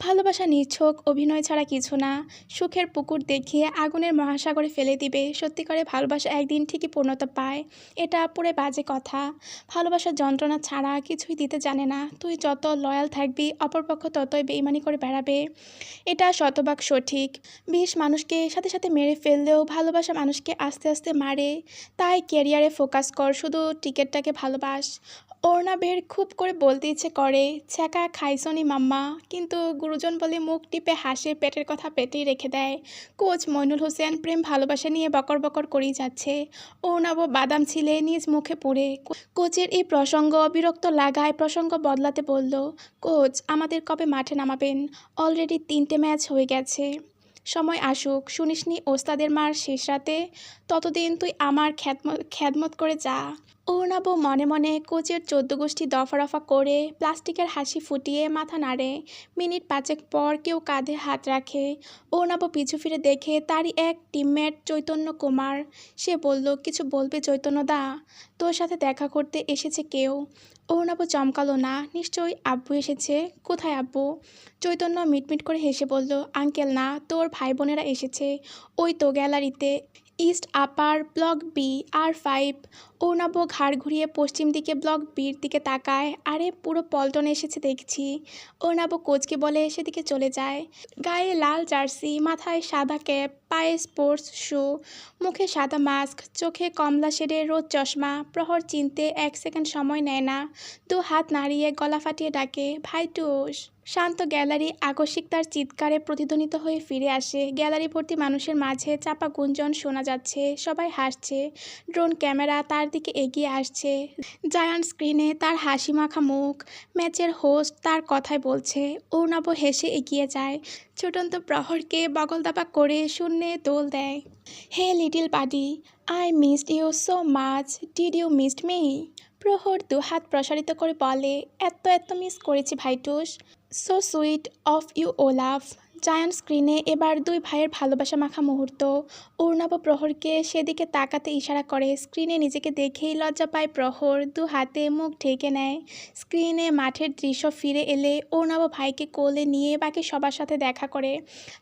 ভালোবাসা নিছক অভিনয় ছাড়া কিছু না। সুখের পুকুর দেখিয়ে আগুনের মহাসাগরে ফেলে দিবে। সত্যিকারে ভালোবাসা একদিন ঠিকই পূর্ণতা পায়। এটা পুরো বাজে কথা। ভালোবাসার যন্ত্রণা ছাড়া কিছুই দিতে জানে না। তুই যত লয়াল থাকবি, অপরপক্ষ ততই বেইমানি করে বেড়াবে। এটা শতভাগ সঠিক। 20 মানুষকে সাথে সাথে মেরে ফেললেও ভালোবাসা মানুষকে আস্তে আস্তে মারে। তাই ক্যারিয়ারে ফোকাস কর, শুধু টিকেটটাকে ভালোবাস। অর্ণবের খুব করে বলতে ইচ্ছে করে, ছ্যাঁকা খাইছনি মাম্মা, কিন্তু গুরুজন বলে মুখ টিপে হাসে, পেটের কথা পেটেই রেখে দেয়। কোচ মইনুল হোসেন প্রেম ভালোবাসা নিয়ে বকর বকর করেই যাচ্ছে। অর্ণব বাদাম ছিলে নিজ মুখে পুড়ে। কোচের এই প্রসঙ্গ বিরক্ত লাগায় প্রসঙ্গ বদলাতে বলল, কোচ, আমাদের কবে মাঠে নামাবেন? অলরেডি 3টে ম্যাচ হয়ে গেছে। সময় আসুক, শুনিসনি ওস্তাদের মার শেষ রাতে? ততদিন তুই আমার খ্যাদমত করে যা। অর্ণব মনে মনে কোচের 14 গোষ্ঠী দফা রফা করে প্লাস্টিকের হাসি ফুটিয়ে মাথা নাড়ে। মিনিট 5 পর কেউ কাঁধে হাত রাখে। অর্ণব পিছু ফিরে দেখে তারই এক টিমমেট চৈতন্য কুমার। সে বলল, কিছু বলবে চৈতন্যদা? তোর সাথে দেখা করতে এসেছে কেউ। অর্ণব চমকালো না, নিশ্চয়ই আব্বু এসেছে। কোথায় আব্বু? চৈতন্য মিটমিট করে হেসে বলল, আঙ্কেল না, তোর ভাই বোনেরা এসেছে। ওই তো গ্যালারিতে, ইস্ট আপার ব্লক বি আর5। অর্ণব ঘাড় ঘুরিয়ে পশ্চিম দিকে ব্লক বির দিকে তাকায়। আরে পুরো পল্টন এসেছে দেখছি। অর্ণব কোচকে বলে সেদিকে চলে যায়। গায়ে লাল জার্সি, মাথায় সাদা ক্যাপ, পায়ে স্পোর্টস শু, মুখে সাদা মাস্ক, চোখে কমলা শেডের রোদ চশমা। প্রহর চিনতে 1 সেকেন্ড সময় নেয় না। 2 হাত নাড়িয়ে গলা ফাটিয়ে ডাকে, ভাইটুস। শান্ত গ্যালারি আকস্মিক তার চিৎকারে প্রতিধ্বনিত হয়ে ফিরে আসে। গ্যালারি ভর্তি মানুষের মাঝে চাপা গুঞ্জন শোনা যাচ্ছে। সবাই হাসছে। ড্রোন ক্যামেরা তার দিকে এগিয়ে আসছে। জায়ান্ট স্ক্রিনে তার হাসি মাখা মুখ। ম্যাচের হোস্ট তার কথাই বলছে। অর্ণব হেসে এগিয়ে যায়। ছোটন্ত প্রহরকে বগলদাপা করে শূন্যে দোল দেয়। Hey little buddy, I missed you so much, did you missed me? Prahar 2 হাত প্রসারিত করে বলে, এত এত মিস করেছি ভাইটুস। So sweet of you Olaf. Giant স্ক্রিনে এবার 2 ভাইয়ের ভালোবাসা মাখা মুহূর্ত। অর্ণব প্রহরকে সেদিকে তাকাতে ইশারা করে। স্ক্রিনে নিজেকে দেখেই লজ্জা পায় প্রহর, 2 হাতে মুখ ঢেকে নেয়। স্ক্রিনে মাঠের দৃশ্য ফিরে এলে অর্ণব ভাইকে কোলে নিয়ে বাকি সবার সাথে দেখা করে,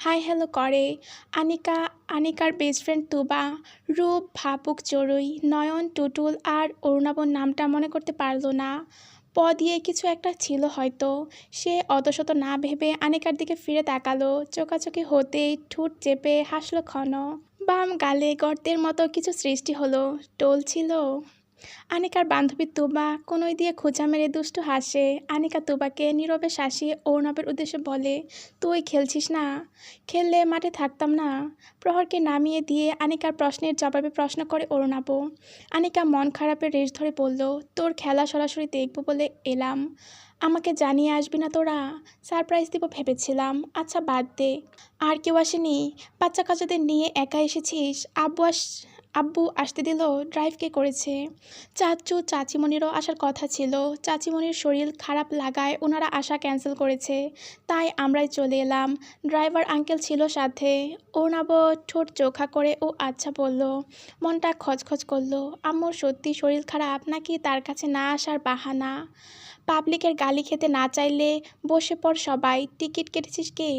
হাই হ্যালো করে। আনিকার বেস্ট ফ্রেন্ড তুবা, রূপ ভাবুক চড়ুই, নয়ন টুটুল আর অর্ণবর নামটা মনে করতে পারল না। দিয়ে কিছু একটা ছিল হয়তো। সে অতশত না ভেবে আনিকার দিকে ফিরে তাকালো। চোখাচোখি হতেই ঠোঁট চেপে হাসল ক্ষণ। বাম গালে গর্তের মতো কিছু সৃষ্টি হলো। টোল ছিল। আনিকার বান্ধবী তুবা কোনোই দিয়ে খোঁচা মেরে দুষ্টু হাসে। আনিকা তুবাকে নীরবে শাসিয়ে অর্ণবের উদ্দেশ্যে বলে, তুই খেলছিস না? খেললে মাঠে থাকতাম না। প্রহরকে নামিয়ে দিয়ে আনিকার প্রশ্নের জবাবে প্রশ্ন করে অর্ণব। আনিকা মন খারাপের রেশ ধরে বলল, তোর খেলা সরাসরি দেখব বলে এলাম, আমাকে জানিয়ে আসবি না তোরা? সারপ্রাইজ দিব ভেবেছিলাম। আচ্ছা বাদ দে, আর কেউ আসেনি? বাচ্চা কাচ্চাদের নিয়ে একা এসেছিস? আব্বু আসতে দিল? ড্রাইভ কে করেছে? চাচু চাচিমণিরও আসার কথা ছিল, চাচিমণির শরীর খারাপ লাগায় ওনারা আসা ক্যান্সেল করেছে, তাই আমরাই চলে এলাম। ড্রাইভার আঙ্কেল ছিল সাথে। অর্ণব ঠোঁট চোখা করে ও আচ্ছা বলল। মনটা খচখচ করলো। আম্মুর সত্যি শরীর খারাপ নাকি তার কাছে না আসার বাহানা? পাবলিকের গালি খেতে না চাইলে বসে পড় সবাই। টিকিট কেটেছিস কে?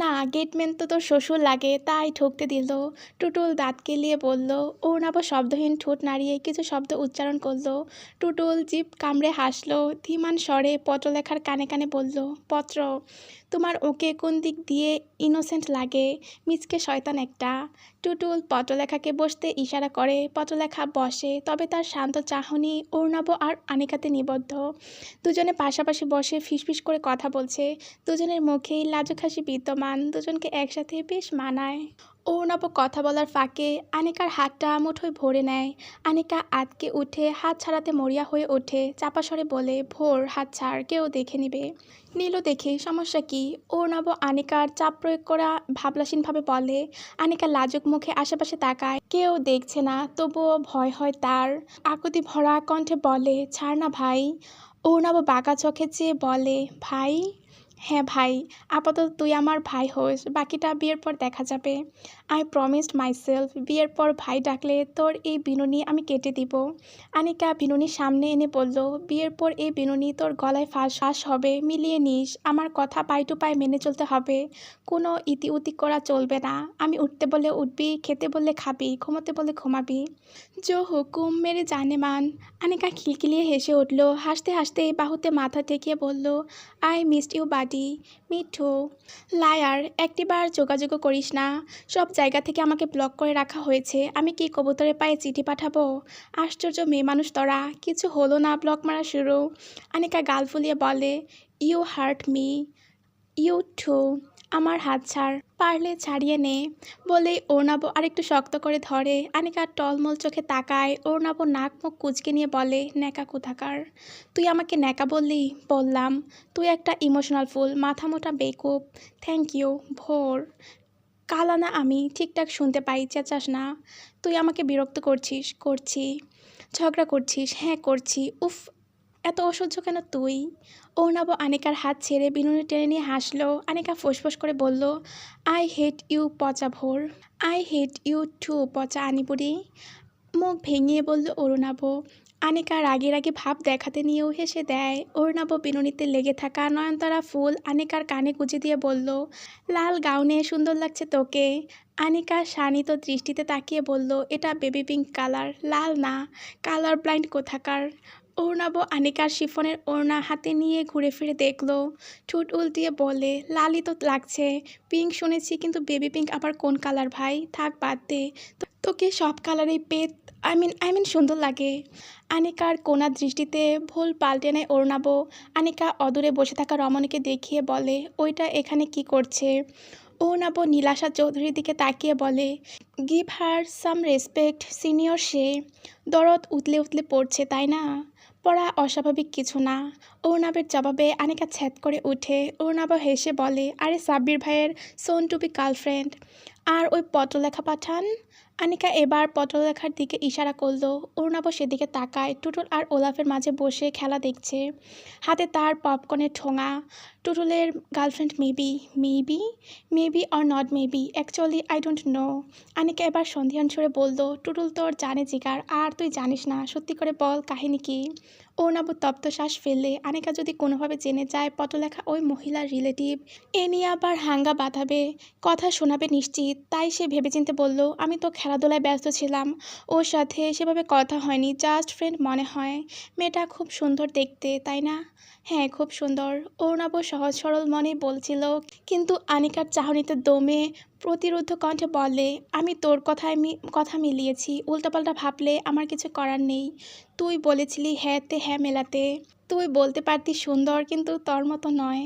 না, গেটম্যান তো তোর শ্বশুর লাগে, তাই ঠকতে দিল। টুটুল দাঁত কেলিয়ে বলল। অর্ণব শব্দহীন ঠোঁট নাড়িয়ে কিছু শব্দ উচ্চারণ করলো। টুটুল জিভ কামড়ে হাসলো। ধীমান স্বরে পত্রলেখার কানে কানে বলল, পত্র? তোমার ওকে কোন দিক দিয়ে ইনোসেন্ট লাগে? মিচকে শয়তান একটা। টুটুল পত্রলেখাকে বসতে ইশারা করে। পত্রলেখা বসে, তবে তার শান্ত চাহনি অর্ণব আর আনিকাতে নিবদ্ধ। দুজনে পাশাপাশি বসে ফিসফিস করে কথা বলছে। দুজনের মুখেই লাজুক হাসি বিদ্যমান। দুজনকে একসাথে বেশ মানায়। অর্ণব কথা বলার ফাঁকে আনিকার হাতটা মুঠোয় ভরে নেয়। আনিকা আতকে উঠে হাত ছাড়াতে মরিয়া হয়ে ওঠে। চাপা স্বরে বলে, ভোর, হাত ছাড়, কেউ দেখে নিবে। নীল দেখে সমস্যা কি? অর্ণব আনিকার চাপ প্রয়োগ করা ভাবলাসীনভাবে বলে। আনিকা লাজুক মুখে আশেপাশে তাকায়। কেউ দেখছে না, তবুও ভয় হয় তার। আকুতি ভরা কণ্ঠে বলে, ছাড় না ভাই। অর্ণব বাঁকা চোখে চেয়ে বলে, ভাই? হ্যাঁ ভাই, আপাতত তুই আমার ভাই হোস, বাকিটা বিয়ের পর দেখা যাবে। আই প্রমিসড মাইসেলফ, বিয়ের পর ভাই ডাকলে তোর এই বিনুনি আমি কেটে দিব। আনিকা বিনুনির সামনে এনে বলল, বিয়ের পর এই বিনুনি তোর গলায় ফাঁস হবে, মিলিয়ে নিস। আমার কথা পাই টু পাই মেনে চলতে হবে, কোনো ইতি উতি করা চলবে না। আমি উঠতে বললে উঠবি, খেতে বললে খাবি, ঘুমোতে বললে ঘুমাবি। জো হুকুম মেরে জানেমান। আনিকা খিলখিলিয়ে হেসে উঠল। হাসতে হাসতে বাহুতে মাথা ঠেকিয়ে বলল, I missed you buddy. Mithu. Liar, একটিবার যোগাযোগও করিস না। সব জায়গা থেকে আমাকে ব্লক করে রাখা হয়েছে। আমি কি কবুতরের পায়ে চিঠি পাঠাবো? আশ্চর্য মেয়ে মানুষ তোরা, কিছু হলো না ব্লক মারা শুরু। আনিকা গাল ফুলিয়ে বলে, you hurt me. You too. আমার হাত ছাড়, পারলে ছাড়িয়ে নে। বলেই অর্ণব আরেকটু শক্ত করে ধরে। আনিকা টলমল চোখে তাকায়। অর্ণব নাক মুখ কুঁচকে নিয়ে বলে, ন্যাকা কোথাকার। তুই আমাকে ন্যাকা বললি? বললাম। তুই একটা ইমোশনাল ফুল, মাথা মোটা বেকুব। Thank you. ভোর। কালা না আমি, ঠিকঠাক শুনতে পাই, চেঁচাস না। তুই আমাকে বিরক্ত করছিস? করছি। ঝগড়া করছিস? হ্যাঁ করছি। উফ, এত অসহ্য কেন তুই? অর্ণব আনিকার হাত ছেড়ে বিনুনি টেনে নিয়ে হাসলো। আনিকা ফোঁস করে বলল, আই হেট ইউ পচা ভোর। আই হেট ইউ টু পচা আনিবুড়ি। মুখ ভেঙিয়ে বলল অরুণাভ। আনিকা রাগে রাগে ভাব দেখাতে নিয়েও হেসে দেয়। অরুণাভ বিনুনিতে লেগে থাকা নয়নতারা ফুল আনিকার কানে গুজে দিয়ে বলল, লাল গাউনে সুন্দর লাগছে তোকে। আনিকা শানিত দৃষ্টিতে তাকিয়ে বলল, এটা বেবি পিঙ্ক কালার, লাল না। কালার ব্লাইন্ড কোথাকার। অরুণাভ আনিকার শিফনের ওড়না হাতে নিয়ে ঘুরে ফিরে দেখল। ঠোঁট উল্টিয়ে বলে, লালই তো লাগছে। পিঙ্ক শুনেছি, কিন্তু বেবি পিঙ্ক আবার কোন কালার ভাই? থাক বাদ দে, তোকে সব কালারেই পেট আই মিন সুন্দর লাগে। আনিকার কোনা দৃষ্টিতে ভুল পাল্টে নেয় অর্ণব। আনিকা অদূরে বসে থাকা রমণীকে দেখিয়ে বলে, ওইটা এখানে কি করছে? অর্ণব নীলাশা চৌধুরীর দিকে তাকিয়ে বলে, গিভ হার সাম রেসপেক্ট, সিনিয়র সে। দরদ উতলে উতলে পড়ছে তাই না? পড়া অস্বাভাবিক কিছু না। অর্ণবের জবাবে আনিকা ছ্যাদ করে উঠে। অর্ণব হেসে বলে, আরে সাব্বির ভাইয়ের সোন টু বি গার্লফ্রেন্ড। আর ওই পত্রলেখা পাঠান। আনিকা এবার পত্রলেখার দিকে ইশারা করলো। অর্ণব সেদিকে তাকায়। টুটুল আর ওলাফের মাঝে বসে খেলা দেখছে, হাতে তার পপকর্নের ঠোঙা। টুটুলের girlfriend maybe or not maybe, actually I don't know. Anika এবার সন্ধিহান সুরে বলল, টুটুল তোর জানে জিগার, আর তুই জানিস না, সত্যি করে বল কাহিনী কি? অর্ণব তপ্ত শ্বাস ফেললে। আনিকা যদি কোনোভাবে জেনে যায় পত্রলেখা ওই মহিলার রিলেটিভ, এ নিয়ে আবার হাঙ্গা বাঁধাবে, কথা শোনাবে নিশ্চিত। তাই সে ভেবেচিন্তে বলল, আমি তো খেলাধুলায় ব্যস্ত ছিলাম, ওর সাথে সেভাবে কথা হয়নি, জাস্ট ফ্রেন্ড মনে হয়। মেয়েটা খুব সুন্দর দেখতে, তাই না? হ্যাঁ খুব সুন্দর। অর্ণব সহজ সরল মনেই বলছিল, কিন্তু আনিকার চাহনিতে দমে প্রতিরুদ্ধ কণ্ঠে বলে, আমি তোর কথা মিলিয়েছি, উল্টাপাল্টা ভাবলে আমার কিছু করার নেই। তুই বলেছিলি হ্যাঁতে হ্যাঁ মেলাতে। তুই বলতে পারতি সুন্দর, কিন্তু তোর মতো নয়।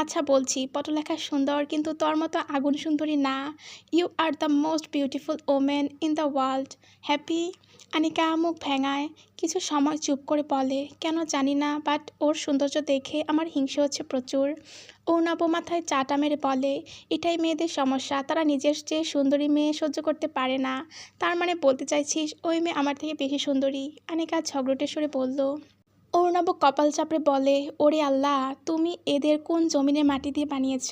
আচ্ছা বলছি, পটলেখা সুন্দর, কিন্তু তোর মতো আগুন সুন্দরী না। You are the most beautiful women in the world. Happy? Anika মুখ ভেঙায়, কিছু সময় চুপ করে বলে, কেন জানি না, বাট ওর সৌন্দর্য দেখে আমার হিংসে হচ্ছে প্রচুর। অর্ণব মাথায় চাটা মেরে বলে, এটাই মেয়েদের সমস্যা, তারা নিজের চেয়ে সুন্দরী মেয়ে সহ্য করতে পারে না। তার মানে বলতে চাইছিস ওই মেয়ে আমার থেকে বেশি সুন্দরী? আনিকা ঝগড়টে সুরে বলল। অর্ণব কপাল চাপড়ে বলে, ওরে আল্লাহ, তুমি এদের কোন জমিনের মাটি দিয়ে বানিয়েছ?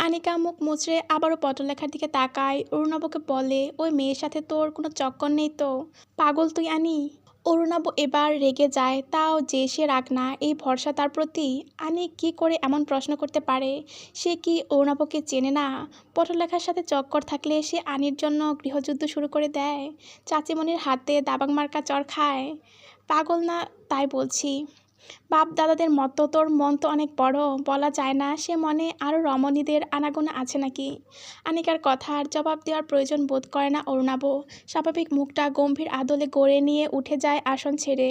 আনিকা মুখ মুচড়ে আবারও পটলেখার দিকে তাকায়। অর্ণবকে বলে, ওই মেয়ের সাথে তোর কোনো চক্কর নেই তো? পাগল তুই আনি? অরুণাব এবার রেগে যায়, তাও যে সে রাগ না, এই ভরসা তার প্রতি। আনি কি করে এমন প্রশ্ন করতে পারে? সে কি অরুণাবকে চেনে না? পটলেখার সাথে চক্কর থাকলে সে আনির জন্য গৃহযুদ্ধ শুরু করে দেয়, চাচিমণির হাতে দাবাং মার্কা চর খায়। পাগল না, তাই বলছি। বাপ দাদাদের মতো তোর মন তো অনেক বড়, বলা যায় না সে মনে আরও রমণীদের আনাগোনা আছে নাকি। আনিকার কথার জবাব দেওয়ার প্রয়োজন বোধ করে না অরুণাব। স্বাভাবিক মুখটা গম্ভীর আদলে গড়ে নিয়ে উঠে যায় আসন ছেড়ে।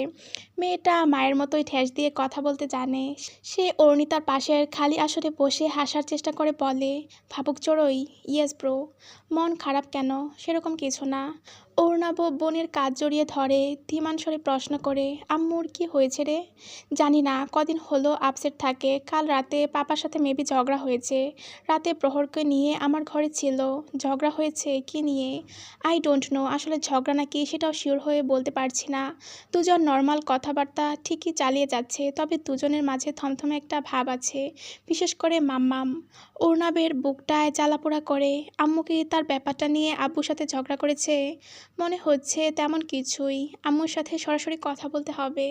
মেয়েটা মায়ের মতোই ঠেস দিয়ে কথা বলতে জানে। সে অরুণিতার পাশের খালি আসনে বসে হাসার চেষ্টা করে বলে, ভাবুক চড়ই? Yes bro. মন খারাপ কেন? সেরকম কিছু না। অরুণাব বোনের কাজ জড়িয়ে ধরে ধীমান স্বরে প্রশ্ন করে, আম্মুর কি হয়েছে রে? জানি না, কদিন হলো আপসেট থাকে। কাল রাতে পাপার সাথে মেবি ঝগড়া হয়েছে। রাতে প্রহরকে নিয়ে আমার ঘরে ছিল। ঝগড়া হয়েছে কি নিয়ে? আই ডোন্ট নো, আসলে ঝগড়া নাকি সেটাও শিওর হয়ে বলতে পারছি না। দুজন নর্মাল কথাবার্তা ঠিকই চালিয়ে যাচ্ছে, তবে দুজনের মাঝে থমথমে একটা ভাব আছে, বিশেষ করে মাম্মাম। অর্ণবের বুকটায় জ্বালাপোড়া করে। আম্মু কি তার ব্যাপারটা নিয়ে আব্বুর সাথে ঝগড়া করেছে? মনে হচ্ছে তেমন কিছুই। আম্মুর সাথে সরাসরি কথা বলতে হবে।